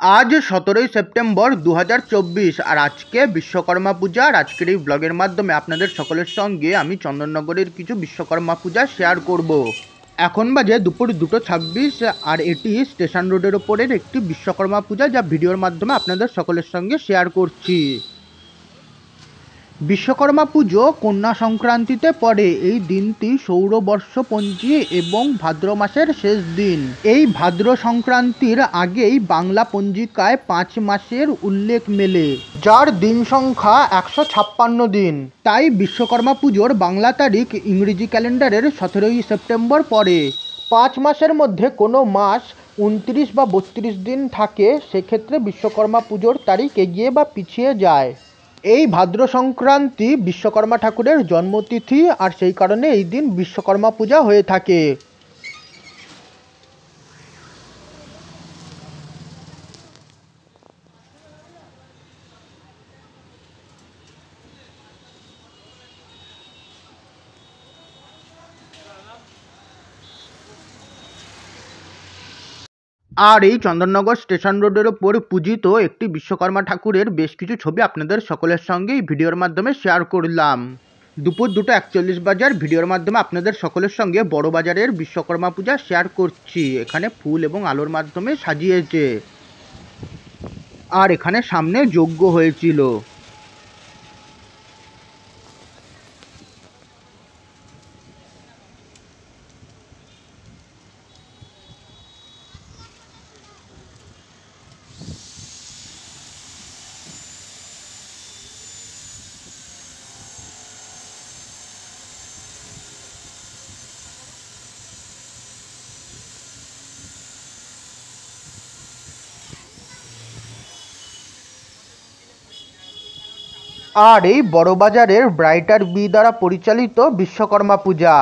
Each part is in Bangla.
आज 17 সেপ্টেম্বর 2024 আর আজকে বিশ্বকর্মা পূজা। আর আজকের এই ব্লগের মাধ্যমে আপনাদের সকলের সঙ্গে আমি চন্দননগরের কিছু বিশ্বকর্মা পূজা শেয়ার করব। এখন বাজে দুপুর 2:26 আর এটি স্টেশন রোডের ওপরের একটি বিশ্বকর্মা পূজা, যা ভিডিওর মাধ্যমে আপনাদের সকলের সঙ্গে শেয়ার করছি। বিশ্বকর্মা পুজো কন্যা সংক্রান্তিতে পড়ে। এই দিনটি সৌরবর্ষপঞ্জি এবং ভাদ্র মাসের শেষ দিন। এই ভাদ্র সংক্রান্তির আগেই বাংলা পঞ্জিকায় 5 মাসের উল্লেখ মেলে, যার দিন সংখ্যা 156 দিন। তাই বিশ্বকর্মা পুজোর বাংলা তারিখ ইংরেজি ক্যালেন্ডারের 17 সেপ্টেম্বর পড়ে। 5 মাসের মধ্যে কোনো মাস 29 বা 32 দিন থাকে, সেক্ষেত্রে বিশ্বকর্মা পুজোর তারিখ এগিয়ে বা পিছিয়ে যায়। এই ভাদ্র সংক্রান্তি বিশ্বকর্মা ঠাকুরের জন্মতিথি, আর সেই কারণে এই দিন বিশ্বকর্মা পূজা হয়ে থাকে। আর এই চন্দননগর স্টেশন রোডের ওপর পূজিত একটি বিশ্বকর্মা ঠাকুরের বেশ কিছু ছবি আপনাদের সকলের সঙ্গে এই ভিডিওর মাধ্যমে শেয়ার করলাম। দুপুর 2:41 বাজার ভিডিওর মাধ্যমে আপনাদের সকলের সঙ্গে বড় বাজারের বিশ্বকর্মা পূজা শেয়ার করছি। এখানে ফুল এবং আলোর মাধ্যমে সাজিয়েছে, আর এখানে সামনে যজ্ঞ হয়েছিল। আর এই বড়বাজারের ব্রাইটার বি দ্বারা পরিচালিত বিশ্বকর্মা পূজা।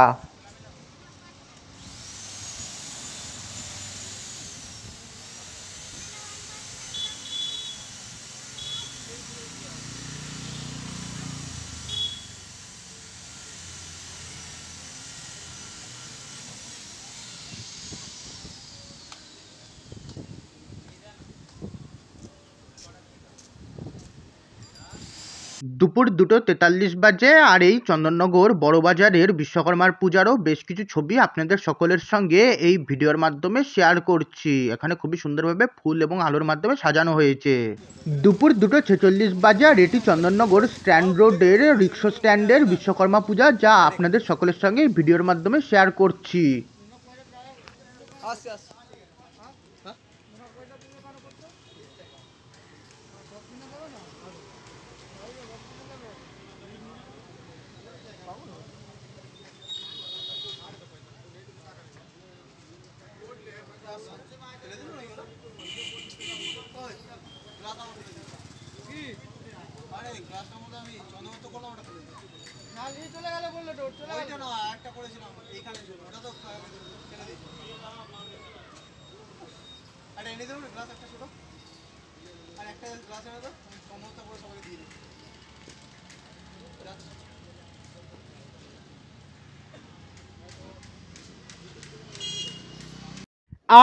দুপুর 2:43 বাজে আর এই চন্দননগর বড়বাজারের বিশ্বকর্মার পূজারও বেশ কিছু ছবি আপনাদের সকলের সঙ্গে এই ভিডিওর মাধ্যমে শেয়ার করছি। এখানে খুবই সুন্দরভাবে ফুল এবং আলোর মাধ্যমে সাজানো হয়েছে। দুপুর 2:46 বাজে আর এটি চন্দননগর স্ট্যান্ড রোডের রিক্সা স্ট্যান্ডের বিশ্বকর্মা পূজা, যা আপনাদের সকলের সঙ্গে এই ভিডিওর মাধ্যমে শেয়ার করছি।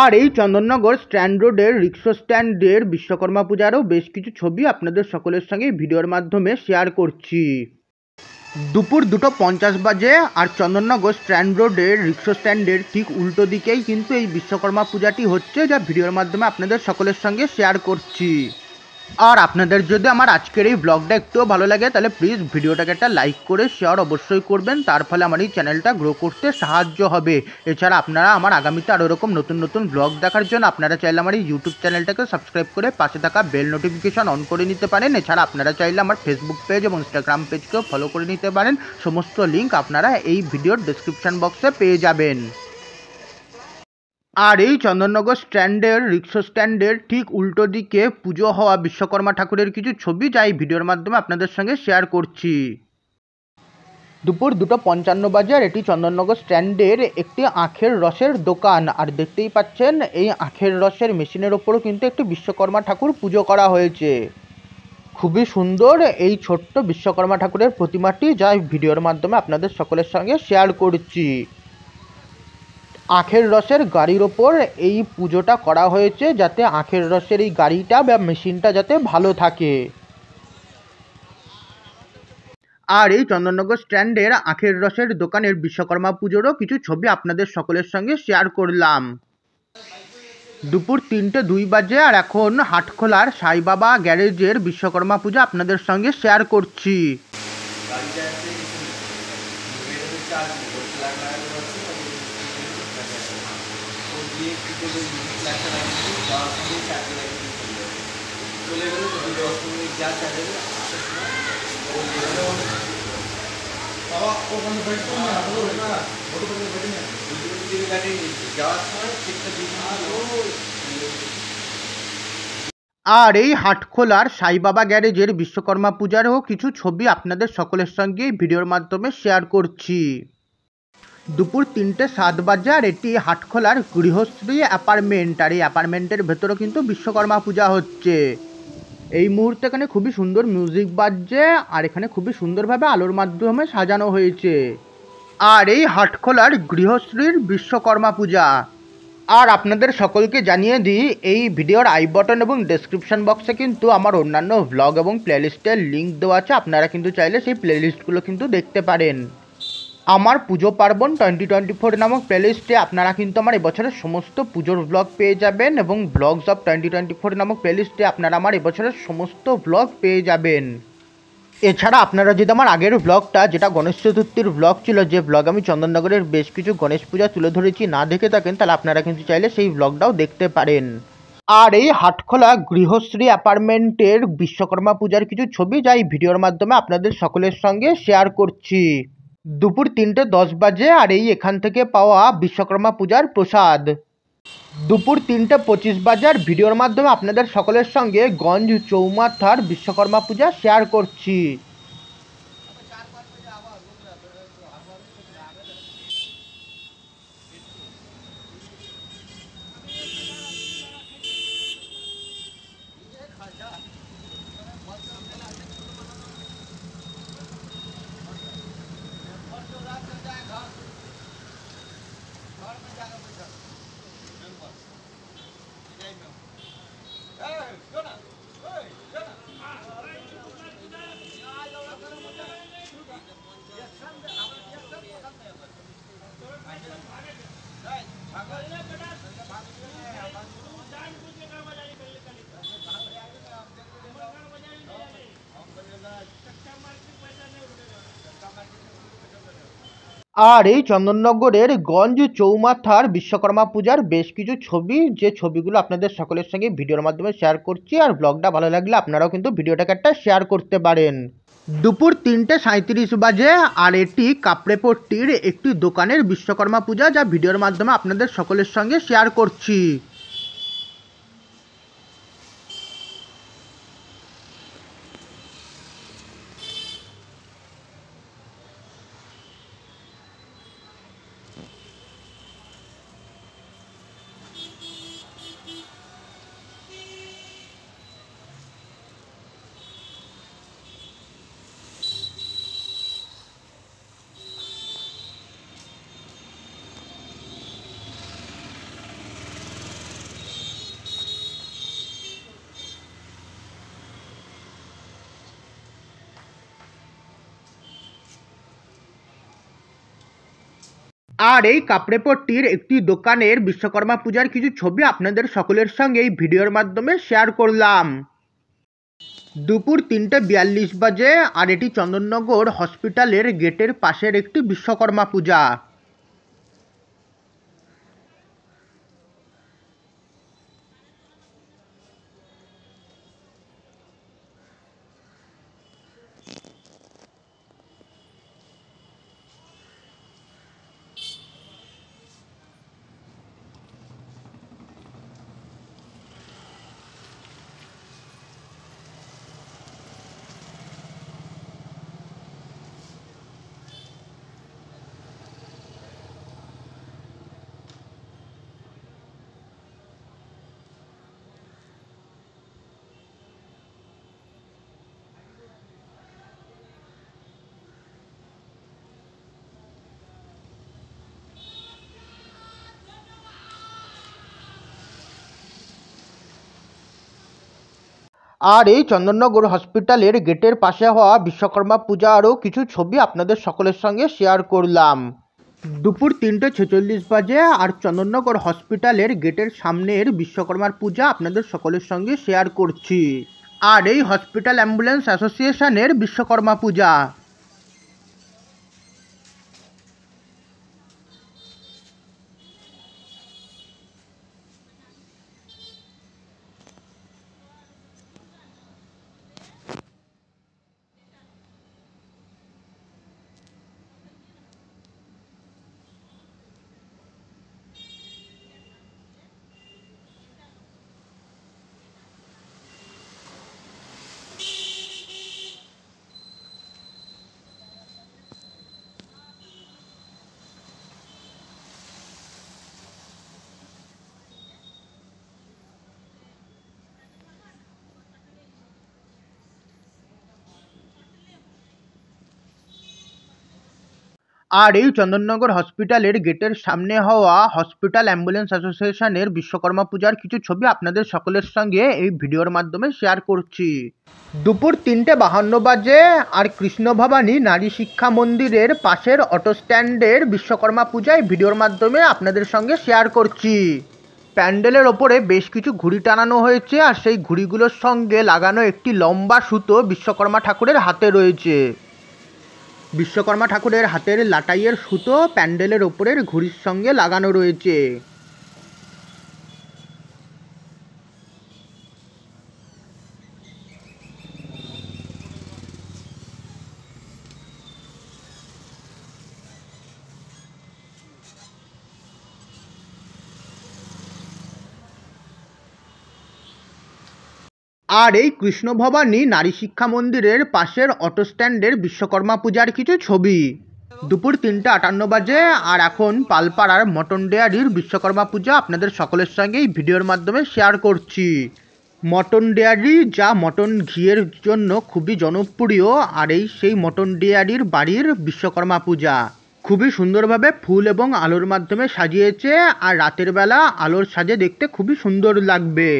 আর এই চন্দননগর স্ট্যান্ড রোডের রিক্সা স্ট্যান্ডের বিশ্বকর্মা পূজারও বেশ কিছু ছবি আপনাদের সকলের সঙ্গে ভিডিওর মাধ্যমে শেয়ার করছি। দুপুর 2:50 বাজে আর চন্দননগর স্ট্যান্ড রোডের রিক্সা স্ট্যান্ডের ঠিক উল্টো দিকেই কিন্তু এই বিশ্বকর্মা পূজাটি হচ্ছে, যা ভিডিওর মাধ্যমে আপনাদের সকলের সঙ্গে শেয়ার করছি। আর আপনাদের যদি আমার আজকের এই ব্লগটা একটু ভালো লাগে, তাহলে প্লিজ ভিডিওটাকে একটা লাইক করে শেয়ার অবশ্যই করবেন। তার ফলে আমার এই চ্যানেলটা গ্রো করতে সাহায্য হবে। এছাড়া আপনারা আমার আগামীতে আরও এরকম নতুন নতুন ব্লগ দেখার জন্য আপনারা চাইলে আমার এই ইউটিউব চ্যানেলটাকে সাবস্ক্রাইব করে পাশে থাকা বেল নোটিফিকেশন অন করে নিতে পারেন। এছাড়া আপনারা চাইলে আমার ফেসবুক পেজ এবং ইনস্টাগ্রাম পেজকেও ফলো করে নিতে পারেন। সমস্ত লিঙ্ক আপনারা এই ভিডিওর ডেসক্রিপশন বক্সে পেয়ে যাবেন। আর এই চন্দননগর স্ট্যান্ডের রিক্সা স্ট্যান্ডের ঠিক উল্টো দিকে পুজো হওয়া বিশ্বকর্মা ঠাকুরের কিছু ছবি, যা এই ভিডিওর মাধ্যমে আপনাদের সঙ্গে শেয়ার করছি। দুপুর 2:55 বাজে আর এটি চন্দননগর স্ট্যান্ডের একটি আখের রসের দোকান। আর দেখতেই পাচ্ছেন এই আখের রসের মেশিনের ওপরও কিন্তু একটি বিশ্বকর্মা ঠাকুর পুজো করা হয়েছে। খুবই সুন্দর এই ছোট্ট বিশ্বকর্মা ঠাকুরের প্রতিমাটি, যা ভিডিওর মাধ্যমে আপনাদের সকলের সঙ্গে শেয়ার করছি। আখের রসের গাড়ির ওপর এই পুজোটা করা হয়েছে, যাতে আখের রসের এই গাড়িটা বা মেশিনটা যাতে ভালো থাকে। আর এই চন্দননগর স্ট্যান্ডের আখের রসের দোকানের বিশ্বকর্মা পুজোরও কিছু ছবি আপনাদের সকলের সঙ্গে শেয়ার করলাম। দুপুর 3:02 বাজে, আর এখন হাটখোলার সাইবাবা গ্যারেজের বিশ্বকর্মা পূজা আপনাদের সঙ্গে শেয়ার করছি। আর এই হাটখোলার সাইবাবা গ্যারেজের বিশ্বকর্মা পূজারও কিছু ছবি আপনাদের সকলের সঙ্গে এই ভিডিওর মাধ্যমে শেয়ার করছি। দুপুর 3:07 বাজে, আর এটি হাটখোলার গৃহশ্রী অ্যাপার্টমেন্ট, আর এই অ্যাপার্টমেন্টের ভেতরেও কিন্তু বিশ্বকর্মা পূজা হচ্ছে। এই মুহূর্তে এখানে খুবই সুন্দর মিউজিক বাজছে, আর এখানে খুবই সুন্দরভাবে আলোর মাধ্যমে সাজানো হয়েছে। আর এই হাটখোলার গৃহশ্রীর বিশ্বকর্মা পূজা। আর আপনাদের সকলকে জানিয়ে দিই, এই ভিডিওর আই বটন এবং ডেসক্রিপশন বক্সে কিন্তু আমার অন্যান্য ভ্লগ এবং প্লেলিস্টের লিঙ্ক দেওয়া আছে, আপনারা কিন্তু চাইলে সেই প্লেলিস্টগুলো কিন্তু দেখতে পারেন। আমার পুজো পার্বণ 2024 নামক প্লেলিস্টে আপনারা কিন্তু আমার এবছরের সমস্ত পুজোর ব্লগ পেয়ে যাবেন, এবং ব্লগস অফ 2024 নামক প্লেলিস্টে আপনারা আমার এবছরের সমস্ত ব্লগ পেয়ে যাবেন। এছাড়া আপনারা যদি আমার আগের ব্লগটা, যেটা গণেশ চতুর্থীর ব্লগ ছিল, যে ব্লগ আমি চন্দননগরের বেশ কিছু গণেশ পূজা তুলে ধরেছি, না দেখে থাকেন, তাহলে আপনারা কিন্তু চাইলে সেই ব্লগটাও দেখতে পারেন। আর এই হাটখোলা গৃহশ্রী অ্যাপার্টমেন্টের বিশ্বকর্মা পূজার কিছু ছবি, যা এই ভিডিওর মাধ্যমে আপনাদের সকলের সঙ্গে শেয়ার করছি। দুপুর 3:10 বাজে, আর এই এখান থেকে পাওয়া বিশ্বকর্মা পূজার প্রসাদ। দুপুর 3:25 বাজে, আর ভিডিওর মাধ্যমে আপনাদের সকলের সঙ্গে গঞ্জ চৌমাথার বিশ্বকর্মা পূজা শেয়ার করছি। আর এই চন্দননগরের গঞ্জ চৌমাথার বিশ্বকর্মা পূজার বেশ কিছু ছবি, যে ছবিগুলো আপনাদের সকলের সঙ্গে ভিডিওর মাধ্যমে শেয়ার করছি। আর ব্লগটা ভালো লাগলে আপনারাও কিন্তু ভিডিওটাকে একটা শেয়ার করতে পারেন। দুপুর 3:37 বাজে, আর এটি কাপড়েপট্টির একটি দোকানের বিশ্বকর্মা পূজা, যা ভিডিওর মাধ্যমে আপনাদের সকলের সঙ্গে শেয়ার করছি। আর এই কাপড়েপট্টির একটি দোকানের বিশ্বকর্মা পূজার কিছু ছবি আপনাদের সকলের সঙ্গে এই ভিডিওর মাধ্যমে শেয়ার করলাম। দুপুর 3:42 বাজে, আর এটি চন্দননগর হসপিটালের গেটের পাশের একটি বিশ্বকর্মা পূজা। আর এই চন্দননগর হসপিটালের গেটের পাশে হওয়া বিশ্বকর্মা পূজা আরও কিছু ছবি আপনাদের সকলের সঙ্গে শেয়ার করলাম। দুপুর 3:46 বাজে আর চন্দননগর হসপিটালের গেটের সামনের বিশ্বকর্মার পূজা আপনাদের সকলের সঙ্গে শেয়ার করছি। আর এই হসপিটাল অ্যাম্বুলেন্স অ্যাসোসিয়েশনের বিশ্বকর্মা পূজা। আর এই চন্দননগর হসপিটালের গেটের সামনে হওয়া হসপিটাল অ্যাম্বুলেন্স অ্যাসোসিয়েশনের বিশ্বকর্মা পূজার কিছু ছবি আপনাদের সকলের সঙ্গে এই ভিডিওর মাধ্যমে শেয়ার করছি। দুপুর 3:52 বাজে আর কৃষ্ণ ভবানী নারী শিক্ষা মন্দিরের পাশের অটো স্ট্যান্ডের বিশ্বকর্মা পূজায় ভিডিওর মাধ্যমে আপনাদের সঙ্গে শেয়ার করছি। প্যান্ডেলের ওপরে বেশ কিছু ঘুড়ি টানানো হয়েছে আর সেই ঘুড়িগুলোর সঙ্গে লাগানো একটি লম্বা সুতো বিশ্বকর্মা ঠাকুরের হাতে রয়েছে। বিশ্বকর্মা ঠাকুরের হাতের লাটাইয়ের সুতো প্যান্ডেলের ওপরের ঘুড়ির সঙ্গে লাগানো রয়েছে। আর এই কৃষ্ণ ভবানী নারী শিক্ষা মন্দিরের পাশের অটো স্ট্যান্ডের বিশ্বকর্মা পূজার কিছু ছবি। দুপুর 3:58 বাজে আর এখন পালপাড়ার মটন ডেয়ারির বিশ্বকর্মা পূজা আপনাদের সকলের সঙ্গে এই ভিডিওর মাধ্যমে শেয়ার করছি। মটন ডেয়ারি যা মটন ঘিয়ের জন্য খুবই জনপ্রিয়, আর এই সেই মটন ডেয়ারির বাড়ির বিশ্বকর্মা পূজা খুবই সুন্দরভাবে ফুল এবং আলোর মাধ্যমে সাজিয়েছে, আর রাতের বেলা আলোর সাজে দেখতে খুবই সুন্দর লাগবে।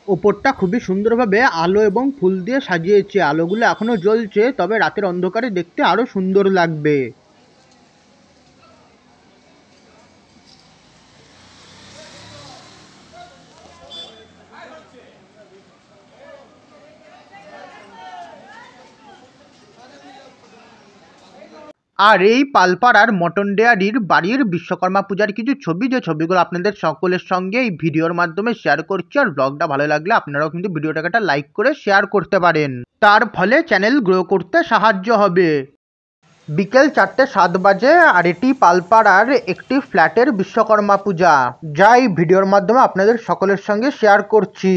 ওপরটা খুবই সুন্দরভাবে আলো এবং ফুল দিয়ে সাজিয়েছে। আলোগুলো এখনো জ্বলছে, তবে রাতের অন্ধকারে দেখতে আরো সুন্দর লাগবে। আর এই পালপাড়ার মটন ডেয়ারির বাড়ির বিশ্বকর্মা পূজার কিছু ছবি, যে ছবিগুলো আপনাদের সকলের সঙ্গে এই ভিডিওর মাধ্যমে শেয়ার করছি। আর ব্লগটা ভালো লাগলে আপনারাও কিন্তু ভিডিওটাকে একটা লাইক করে শেয়ার করতে পারেন, তার ফলে চ্যানেল গ্রো করতে সাহায্য হবে। বিকেল 4:07 বাজে আর এটি পালপাড়ার একটি ফ্ল্যাটের বিশ্বকর্মা পূজা, যা এই ভিডিওর মাধ্যমে আপনাদের সকলের সঙ্গে শেয়ার করছি।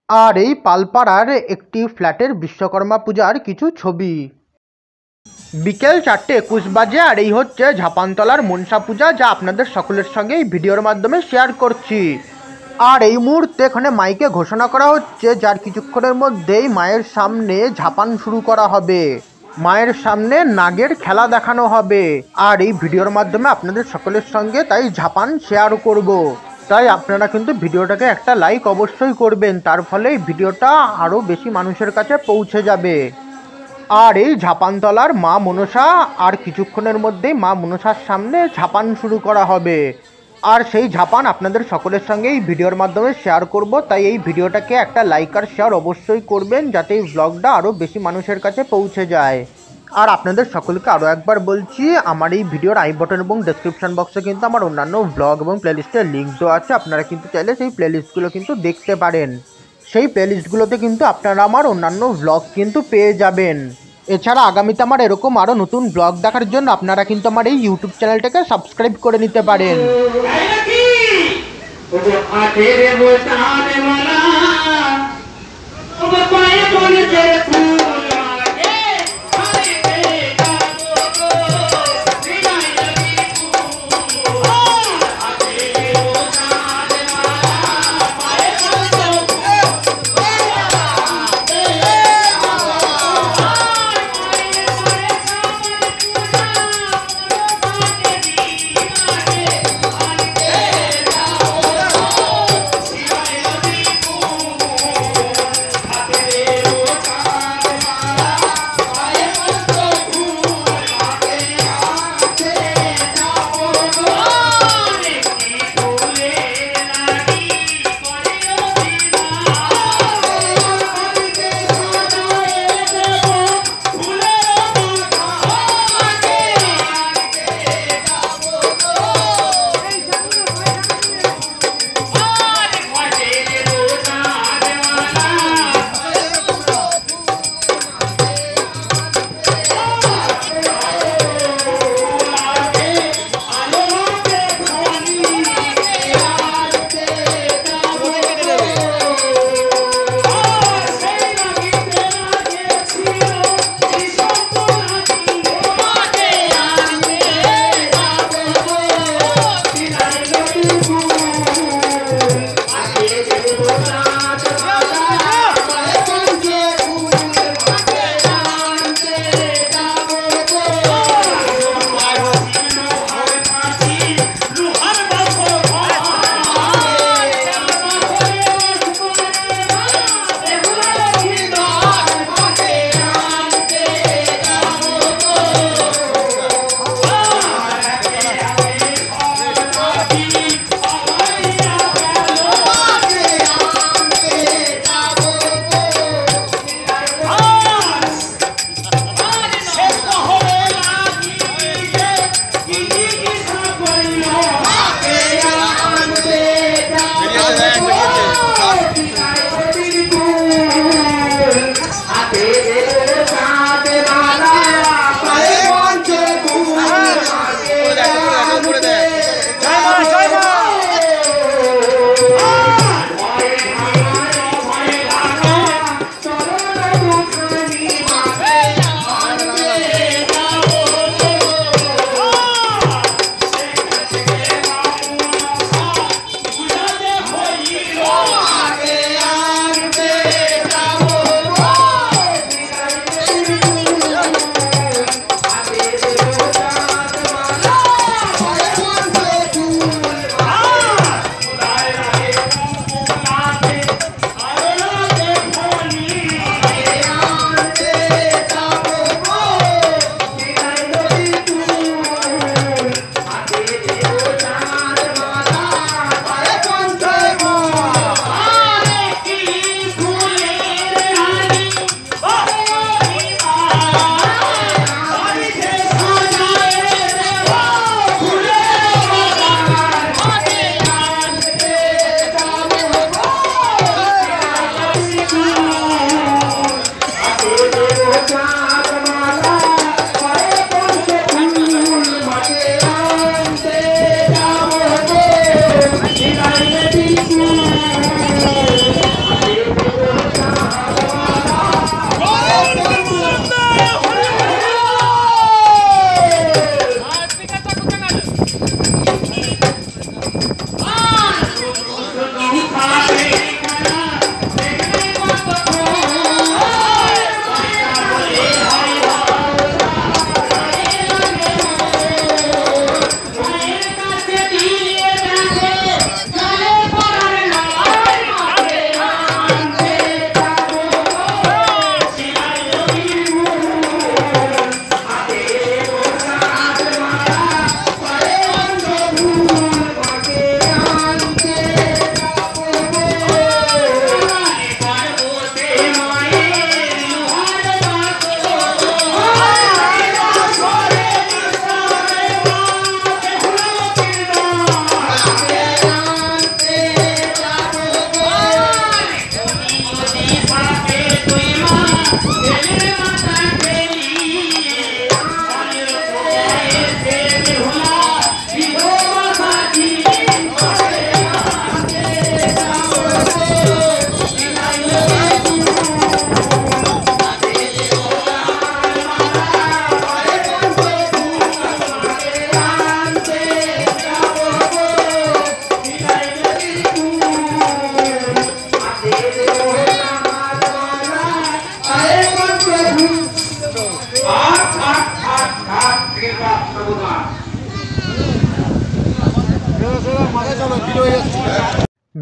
আর এই পালপাড়ার একটি ফ্ল্যাটের বিশ্বকর্মা পূজার কিছু ছবি। বিকেল 4:21 বাজে আর এই হচ্ছে ঝাপানতলার মনসা পূজা, যা আপনাদের সকলের সঙ্গে এই ভিডিওর মাধ্যমে শেয়ার করছি। আর এই মুহূর্তে এখানে মাইকে ঘোষণা করা হচ্ছে যার কিছুক্ষণের মধ্যেই মায়ের সামনে ঝাপান শুরু করা হবে, মায়ের সামনে নাগের খেলা দেখানো হবে। আর এই ভিডিওর মাধ্যমে আপনাদের সকলের সঙ্গে তাই ঝাপান শেয়ার করব, তাই আপনারা কিন্তু ভিডিওটাকে একটা লাইক অবশ্যই করবেন, তার ফলে এই ভিডিওটা আরও বেশি মানুষের কাছে পৌঁছে যাবে। আর এই ঝাপানতলার মা মনসা আর কিছুক্ষণের মধ্যেই মা মনসার সামনে ঝাপান শুরু করা হবে। আর সেই ঝাপান আপনাদের সকলের সঙ্গে এই ভিডিওর মাধ্যমে শেয়ার করব, তাই এই ভিডিওটাকে একটা লাইক আর শেয়ার অবশ্যই করবেন যাতে এই ব্লগটা আরও বেশি মানুষের কাছে পৌঁছে যায়। আর আপনাদের সকলকে আরও একবার বলছি, আমার এই ভিডিওর আই বাটন এবং ডেসক্রিপশন বক্সে কিন্তু আমার অন্যান্য ব্লগ এবং প্লেলিস্টের লিঙ্ক দেওয়া আছে, আপনারা কিন্তু চাইলে সেই প্লেলিস্টগুলো কিন্তু দেখতে পারেন। সেই প্লেলিস্টগুলোতে কিন্তু আপনারা আমার অন্যান্য ব্লগ কিন্তু পেয়ে যাবেন। এছাড়া আগামীতে আমার এরকম আরও নতুন ব্লগ দেখার জন্য আপনারা কিন্তু আমার এই ইউটিউব চ্যানেলটাকে সাবস্ক্রাইব করে নিতে পারেন।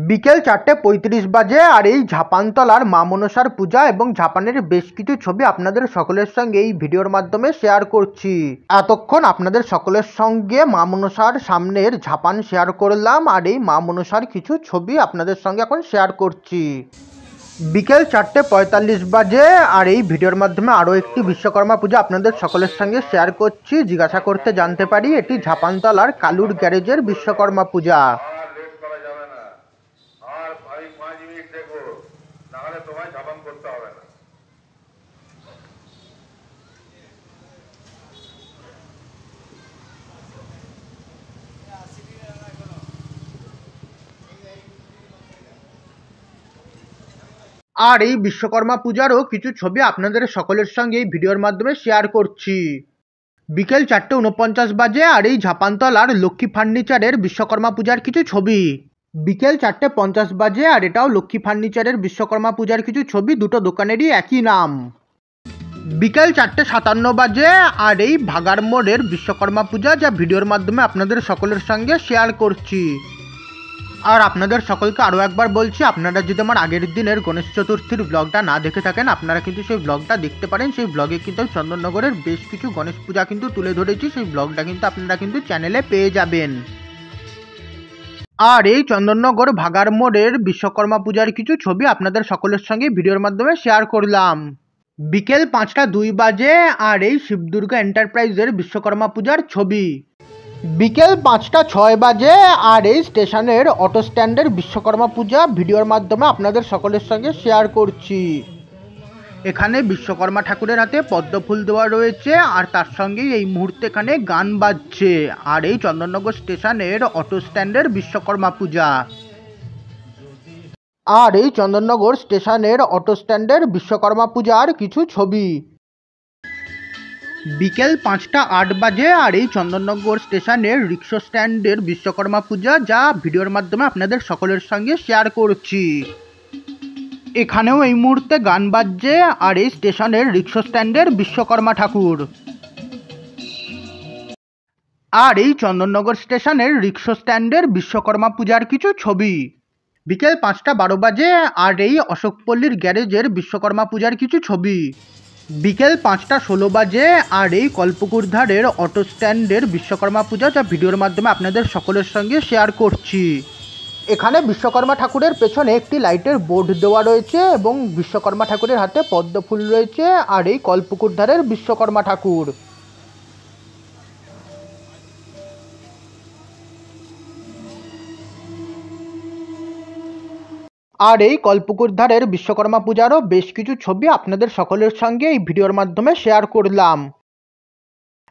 বিকেল 4:35 বাজে আর এই ঝাপানতলার মা মনসার পূজা এবং ঝাপানের বেশ কিছু ছবি আপনাদের সকলের সঙ্গে এই ভিডিওর মাধ্যমে শেয়ার করছি। এতক্ষণ আপনাদের সকলের সঙ্গে মা মনসার সামনের ঝাপান শেয়ার করলাম আর এই মা মনসার কিছু ছবি আপনাদের সঙ্গে এখন শেয়ার করছি। বিকেল 4:45 বাজে আর এই ভিডিওর মাধ্যমে আরও একটি বিশ্বকর্মা পূজা আপনাদের সকলের সঙ্গে শেয়ার করছি। জিজ্ঞাসা করতে জানতে পারি এটি ঝাপানতলার কালুর গ্যারেজের বিশ্বকর্মা পূজা। আর এই বিশ্বকর্মা পূজারও কিছু ছবি আপনাদের সকলের সঙ্গে এই ভিডিওর মাধ্যমে শেয়ার করছি। বিকেল 4:49 বাজে আর এই ঝাপানতলার লক্ষ্মী ফার্নিচারের বিশ্বকর্মা পূজার কিছু ছবি। বিকেল 4:50 বাজে আর এটাও লক্ষ্মী ফার্নিচারের বিশ্বকর্মা পূজার কিছু ছবি, দুটো দোকানেরই একই নাম। বিকেল 4:57 বাজে আর এই ভাগার মোড়ের বিশ্বকর্মা পূজা, যা ভিডিওর মাধ্যমে আপনাদের সকলের সঙ্গে শেয়ার করছি। আর আপনাদের সকলকে আরও একবার বলছি, আপনারা যদি আমার আগের দিনের গণেশ চতুর্থীর ব্লগটা না দেখে থাকেন আপনারা কিন্তু সেই ব্লগটা দেখতে পারেন। সেই ব্লগে কিন্তু চন্দননগরের বেশ কিছু গণেশ পূজা কিন্তু তুলে ধরেছি, সেই ব্লগটা কিন্তু আপনারা কিন্তু চ্যানেলে পেয়ে যাবেন। আর এই চন্দননগর ভাগার মোড়ের বিশ্বকর্মা পূজার কিছু ছবি আপনাদের সকলের সঙ্গে ভিডিওর মাধ্যমে শেয়ার করলাম। বিকেল 5:02 বাজে আর এই শিবদুর্গা এন্টারপ্রাইজের বিশ্বকর্মা পূজার ছবি। বিকেল 5:06 বাজে আর এই স্টেশনের অটো স্ট্যান্ডের বিশ্বকর্মা পূজা ভিডিওর মাধ্যমে আপনাদের সকলের সঙ্গে শেয়ার করছি। এখানে বিশ্বকর্মা ঠাকুরের হাতে পদ্ম ফুল দেওয়া রয়েছে আর তার সঙ্গেই এই মুহূর্তে এখানে গান বাজছে। আর এই চন্দননগর স্টেশনের অটো স্ট্যান্ডের বিশ্বকর্মা পূজা। আর এই চন্দননগর স্টেশনের অটো স্ট্যান্ডের বিশ্বকর্মা পূজার কিছু ছবি। বিকেল 5:08 বাজে আর এই চন্দননগর স্টেশনের রিক্সা স্ট্যান্ডের বিশ্বকর্মা পূজা, যা ভিডিওর মাধ্যমে আপনাদের সকলের সঙ্গে শেয়ার করছি। এখানেও এই মুহূর্তে গান বাজছে আর এই স্টেশনের রিক্সা স্ট্যান্ডের বিশ্বকর্মা ঠাকুর। আর এই চন্দননগর স্টেশনের রিক্সা স্ট্যান্ডের বিশ্বকর্মা পূজার কিছু ছবি। বিকেল 5:12 বাজে আর এই অশোকপল্লীর গ্যারেজের বিশ্বকর্মা পূজার কিছু ছবি। বিকেল 5:16 বাজে আর এই কল্পকুর ধারের অটো স্ট্যান্ডের বিশ্বকর্মা পূজা, যা ভিডিওর মাধ্যমে আপনাদের সকলের সঙ্গে শেয়ার করছি। এখানে বিশ্বকর্মা ঠাকুরের পেছনে একটি লাইটের বোর্ড দেওয়া রয়েছে এবং বিশ্বকর্মা ঠাকুরের হাতে পদ্ম ফুল রয়েছে আর এই কল্পকুর ধারের বিশ্বকর্মা ঠাকুর। আর এই কল্পকুর ধারের বিশ্বকর্মা পূজারও বেশ কিছু ছবি আপনাদের সকলের সঙ্গে এই ভিডিওর মাধ্যমে শেয়ার করলাম।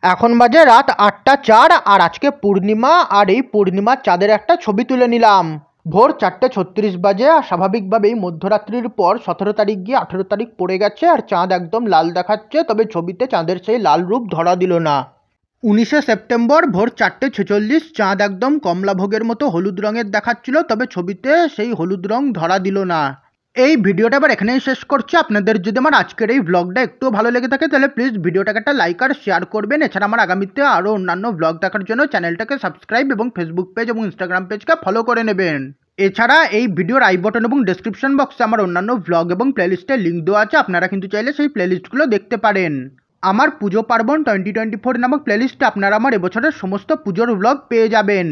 এখন বাজে রাত 8:04 আর আজকে পূর্ণিমা আর এই পূর্ণিমার চাঁদের একটা ছবি তুলে নিলাম। ভোর 4:36 বাজে আর স্বাভাবিকভাবেই মধ্যরাত্রির পর 17 তারিখ গিয়ে 18 তারিখ পড়ে গেছে আর চাঁদ একদম লাল দেখাচ্ছে, তবে ছবিতে চাঁদের সেই লাল রূপ ধরা দিল না। 19শে সেপ্টেম্বর ভোর 4:46 চাঁদ একদম কমলাভোগের মতো হলুদ রঙের দেখাচ্ছিল, তবে ছবিতে সেই হলুদ রং ধরা দিল না। এই ভিডিওটা আবার এখানেই শেষ করছি। আপনাদের যদি আমার আজকের এই ব্লগটা একটু ভালো লেগে থাকে তাহলে প্লিজ ভিডিওটাকে একটা লাইক আর শেয়ার করবেন। এছাড়া আমার আগামীতে আরও অন্যান্য ব্লগ দেখার জন্য চ্যানেলটাকে সাবস্ক্রাইব এবং ফেসবুক পেজ এবং ইনস্টাগ্রাম পেজকে ফলো করে নেবেন। এছাড়া এই ভিডিওর আই বটন এবং ডেসক্রিপশন বক্সে আমার অন্যান্য ব্লগ এবং প্লেলিস্টের লিঙ্ক দেওয়া আছে, আপনারা কিন্তু চাইলে সেই প্লেলিস্টগুলো দেখতে পারেন। আমার পুজো পার্বণ 2024 নামক প্লেলিস্টে আপনারা আমার এবছরের সমস্ত পুজোর ব্লগ পেয়ে যাবেন।